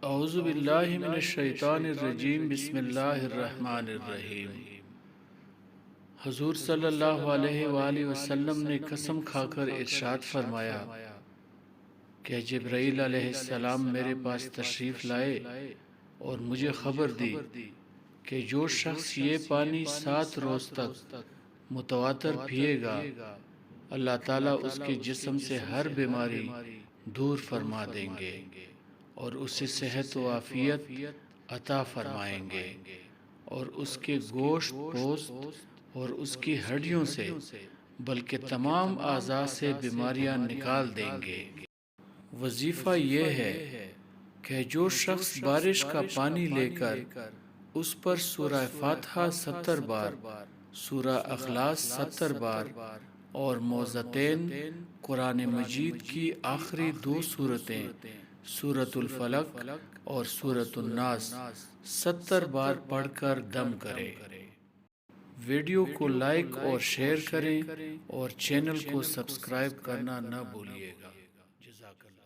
اعوذ باللہ من الشیطان الرجیم بسم اللہ الرحمن الرحیم۔ حضور صلی اللہ علیہ وآلہ وسلم نے قسم کھا کر ارشاد فرمایا کہ جبرائیل علیہ السلام میرے پاس تشریف لائے اور مجھے خبر دی کہ جو شخص یہ پانی 7 روز تک متواتر پیے گا، اللہ تعالیٰ اس کے جسم سے ہر بیماری دور فرما دیں گے اور اسے صحت و عافیت عطا فرمائیں گے، اور اس کے گوشت پوست اور اس کی ہڈیوں سے بلکہ تمام اعضاء سے بیماریاں نکال دیں گے۔ وظیفہ یہ ہے کہ جو شخص بارش کا پانی لے کر اس پر سورہ فاتحہ 70 بار، سورہ اخلاص 70 بار اور معوذتین قرآن مجید کی آخری 2 سورتیں سورۃ الفلق اور سورۃ الناس 70 بار پڑھ کر دم کرے۔ ویڈیو کو لائک اور شیئر کریں اور چینل کو سبسکرائب کرنا نہ بھولیے گا۔ جزاک اللہ۔